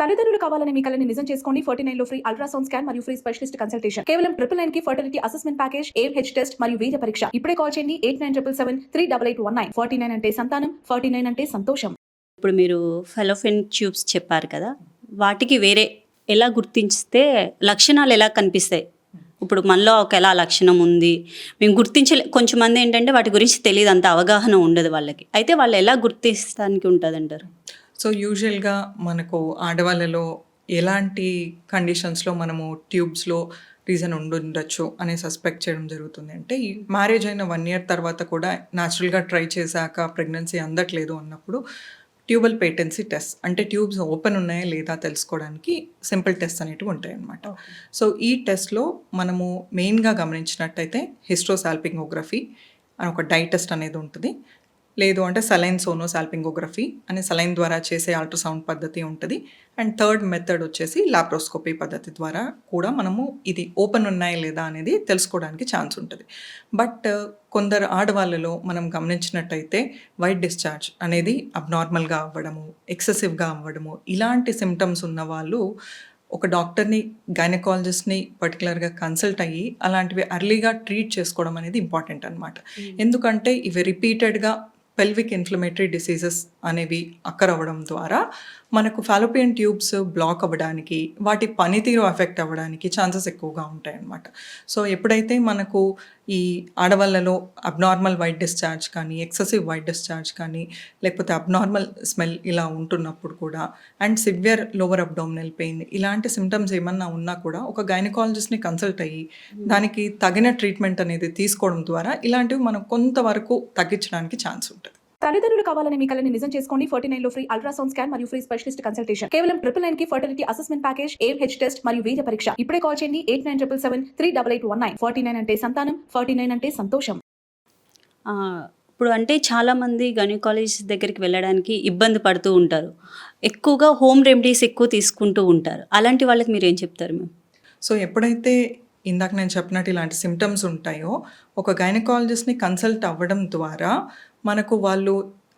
తల్లిదండ్రులు కావాలని మీ కలని నిజం చేసుకోండి. 49 లో ఫ్రీ అల్ట్రాసౌండ్ స్కాన్ మరియు ఫ్రీ స్పెషలిస్ట్ కన్సల్టేషన్. కేవలం 999 కి fertility assessment package, AMH test మరియు వీర్య పరీక్ష. ఇప్పుడే కాల్ చేయండి 8977738819. 49 అంటే సంతానం, 49 అంటే సంతోషం. ఇప్పుడు మీరు ఫెలోఫిన్ ట్యూబ్స్ చెప్పారు కదా, వాటికి వేరే ఎలా గుర్తించితే లక్షణాలు ఎలా కనిపిస్తాయి? ఇప్పుడు మనలో ఒక ఎలా లక్షణం ఉంది మేము కొంచెం మంది ఏంటంటే వాటి గురించి తెలియదు, అంత అవగాహన ఉండదు వాళ్ళకి. అయితే వాళ్ళు ఎలా గుర్తిస్తానికి ఉంటుంది అంటారు? సో యూజువల్గా మనకు ఆడవాళ్ళలో ఎలాంటి కండిషన్స్లో మనము ట్యూబ్స్లో రీజన్ ఉండుండొచ్చు అని సస్పెక్ట్ చేయడం జరుగుతుంది అంటే, ఈ మ్యారేజ్ అయిన 1 year తర్వాత కూడా న్యాచురల్గా ట్రై చేశాక ప్రెగ్నెన్సీ అందట్లేదు అన్నప్పుడు ట్యూబల్ పేటెన్సీ టెస్ట్ అంటే ట్యూబ్స్ ఓపెన్ ఉన్నాయా లేదా తెలుసుకోవడానికి సింపుల్ టెస్ట్ అనేటివి ఉంటాయి అన్నమాట. సో ఈ టెస్ట్లో మనము మెయిన్గా గమనించినట్టయితే హిస్ట్రోసాల్పింగోగ్రఫీ అని ఒక డై టెస్ట్ అనేది ఉంటుంది. లేదు అంటే సలైన్ సోనోసాల్పింగోగ్రఫీ అనే సలైన్ ద్వారా చేసే అల్ట్రాసౌండ్ పద్ధతి ఉంటుంది. అండ్ థర్డ్ మెథడ్ వచ్చేసి లాప్రోస్కోపీ పద్ధతి ద్వారా కూడా మనము ఇది ఓపెన్ ఉన్నాయా లేదా అనేది తెలుసుకోవడానికి ఛాన్స్ ఉంటుంది. బట్ కొందరు ఆడవాళ్ళలో మనం గమనించినట్టయితే వైట్ డిశ్చార్జ్ అనేది అబ్నార్మల్గా అవ్వడము, ఎక్సెసివ్గా అవ్వడము, ఇలాంటి సిమ్టమ్స్ ఉన్న వాళ్ళు ఒక డాక్టర్ని, గైనకాలజిస్ట్ని పర్టికులర్గా కన్సల్ట్ అయ్యి అలాంటివి అర్లీగా ట్రీట్ చేసుకోవడం అనేది ఇంపార్టెంట్ అనమాట. ఎందుకంటే ఇవి రిపీటెడ్గా పెల్విక్ ఇన్ఫ్లమేటరీ డిసీజెస్ అనేవి అక్కర్ అవ్వడం ద్వారా మనకు ఫాలోపియన్ ట్యూబ్స్ బ్లాక్ అవ్వడానికి, వాటి పనితీరు ఎఫెక్ట్ అవ్వడానికి ఛాన్సెస్ ఎక్కువగా ఉంటాయి అన్నమాట. సో ఎప్పుడైతే మనకు ఈ ఆడవాళ్ళలో అబ్నార్మల్ వైట్ డిశ్చార్జ్ కానీ, ఎక్సెసివ్ వైట్ డిశ్చార్జ్ కానీ, లేకపోతే అబ్నార్మల్ స్మెల్ ఇలా ఉంటున్నప్పుడు కూడా, and severe lower abdominal pain ఇలాంటి సిమ్టమ్స్ ఏమన్నా ఉన్నా కూడా ఒక గైనకాలజిస్ట్ని కన్సల్ట్ అయ్యి దానికి తగిన ట్రీట్మెంట్ అనేది తీసుకోవడం ద్వారా ఇలాంటివి మనం కొంతవరకు తగ్గించడానికి ఛాన్స్ ఉంటుంది. తల్లిదండ్రులు కావాలని మీ కలని నిజం చేసుకోండి. 49 లో ఫ్రీ అల్ట్రాసౌండ్ స్కాన్ మరియు ఫ్రీ స్పెషలిస్ట్ కన్సల్టేషన్. కేవలం 999 కి fertility assessment package, AMH test మరియు వీర్య పరీక్ష. ఇప్పుడే కాల్ చేయండి 8977738819. 49 అంటే సంతానం, 49 అంటే సంతోషం. ఇప్పుడు అంటే చాలామంది గైనకాలజిస్ట్ దగ్గరికి వెళ్ళడానికి ఇబ్బంది పడుతూ ఉంటారు, ఎక్కువగా హోమ్ రెమెడీస్ ఎక్కువ తీసుకుంటూ ఉంటారు. అలాంటి వాళ్ళకి మీరు ఏం చెప్తారు మ్యామ్? సో ఎప్పుడైతే ఇందాక నేను చెప్పినట్టు ఇలాంటి సిమ్టమ్స్ ఉంటాయో ఒక గైనకాలజిస్ట్ని కన్సల్ట్ అవ్వడం ద్వారా మనకు వాళ్ళు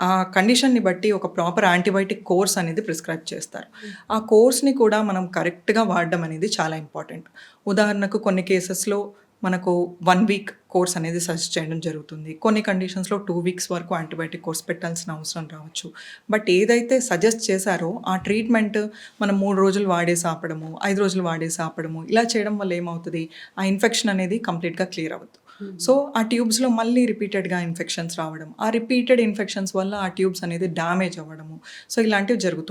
ఆ కండిషన్ని బట్టి ఒక ప్రాపర్ యాంటీబయాటిక్ కోర్స్ అనేది ప్రిస్క్రైబ్ చేస్తారు. ఆ కోర్స్ని కూడా మనం కరెక్ట్గా వాడడం అనేది చాలా ఇంపార్టెంట్. ఉదాహరణకు కొన్ని కేసెస్లో మనకు 1 week కోర్స్ అనేది సజెస్ట్ చేయడం జరుగుతుంది. కొన్ని కండిషన్స్లో 2 weeks వరకు యాంటీబయాటిక్ కోర్స్ పెట్టాల్సిన అవసరం రావచ్చు. బట్ ఏదైతే సజెస్ట్ చేశారో ఆ ట్రీట్మెంట్ మనం 3 రోజులు వాడేసి ఆపడము, 5 రోజులు వాడేసి ఆపడము, ఇలా చేయడం వల్ల ఏమవుతుంది, ఆ ఇన్ఫెక్షన్ అనేది కంప్లీట్గా క్లియర్ అవ్వదు. సో ఆ ట్యూబ్స్లో మళ్ళీ రిపీటెడ్గా ఇన్ఫెక్షన్స్ రావడం, ఆ రిపీటెడ్ ఇన్ఫెక్షన్స్ వల్ల ఆ ట్యూబ్స్ అనేది డ్యామేజ్ అవ్వడము, సో ఇలాంటివి జరుగుతుంది.